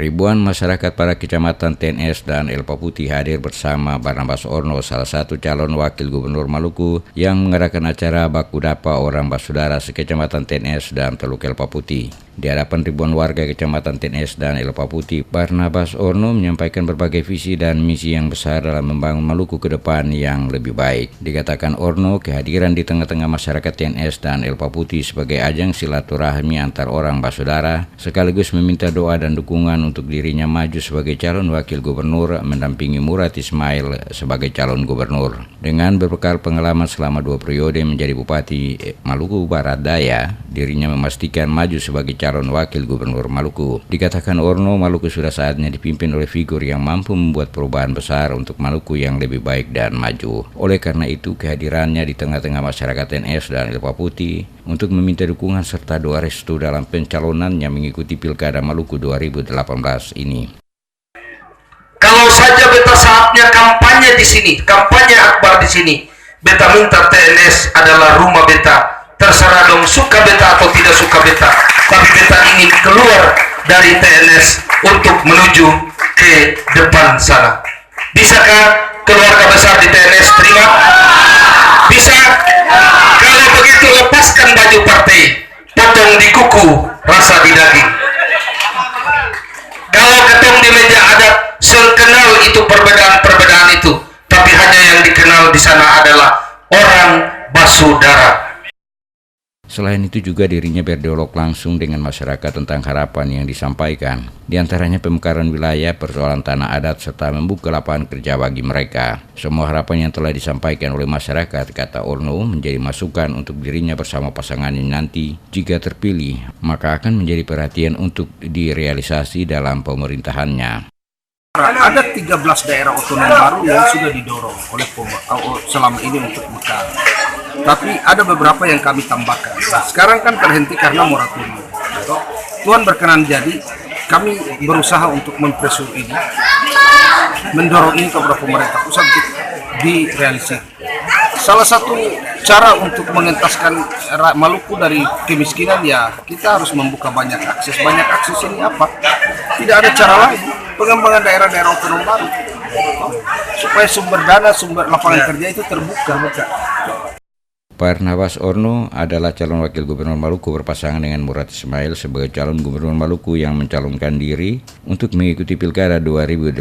Ribuan masyarakat pada kecamatan TNS dan El Paputi hadir bersama Barnabas Orno, salah satu calon wakil gubernur Maluku yang mengadakan acara baku dapa orang basudara sekecamatan TNS dan Teluk El Paputi. Di hadapan ribuan warga kecamatan TNS dan El Paputi, Barnabas Orno menyampaikan berbagai visi dan misi yang besar dalam membangun Maluku ke depan yang lebih baik. Dikatakan Orno, kehadiran di tengah-tengah masyarakat TNS dan El Paputi sebagai ajang silaturahmi antar orang basudara, sekaligus meminta doa dan dukungan untuk dirinya maju sebagai calon wakil gubernur mendampingi Murad Ismail sebagai calon gubernur. Dengan berbekal pengalaman selama 2 periode menjadi Bupati Maluku Barat Daya, dirinya memastikan maju sebagai calon wakil gubernur Maluku. Dikatakan Orno, Maluku sudah saatnya dipimpin oleh figur yang mampu membuat perubahan besar untuk Maluku yang lebih baik dan maju. Oleh karena itu, kehadirannya di tengah-tengah masyarakat TNS dan El Paputi untuk meminta dukungan serta doa restu dalam pencalonannya mengikuti Pilkada Maluku 2018 ini. Kalau saja beta saatnya kampanye di sini, kampanye akbar di sini, beta minta TNS adalah rumah beta. Terserah dong suka beta atau tidak suka beta, tapi beta ingin keluar dari TNS untuk menuju ke depan sana. Bisakah keluarga besar di TNS terima? Bisa? Kalau begitu lepaskan baju partai, potong di kuku, rasa di daging. Kalau ketemu di meja adat, sekenal itu perbedaan-perbedaan itu, tapi hanya yang dikenal di sana adalah orang basudara. Selain itu juga dirinya berdialog langsung dengan masyarakat tentang harapan yang disampaikan. Di antaranya pemekaran wilayah, persoalan tanah adat, serta membuka lapangan kerja bagi mereka. Semua harapan yang telah disampaikan oleh masyarakat, kata Orno, menjadi masukan untuk dirinya bersama pasangannya nanti. Jika terpilih, maka akan menjadi perhatian untuk direalisasi dalam pemerintahannya. Ada 13 daerah otonom baru yang sudah didorong oleh selama ini untuk mekar. Tapi ada beberapa yang kami tambahkan. Nah, sekarang kan terhenti karena moratorium. Tuhan berkenan jadi, kami berusaha untuk mempresur ini, mendorong ini kepada pemerintah pusat untuk direalisasi. Salah satu cara untuk mengentaskan Maluku dari kemiskinan, ya kita harus membuka banyak akses. Banyak akses ini apa? Tidak ada cara lain. Pengembangan daerah-daerah otonom baru supaya sumber dana, sumber lapangan kerja itu terbuka. Barnabas Orno adalah calon wakil gubernur Maluku berpasangan dengan Murad Ismail sebagai calon gubernur Maluku yang mencalonkan diri untuk mengikuti Pilkada 2018.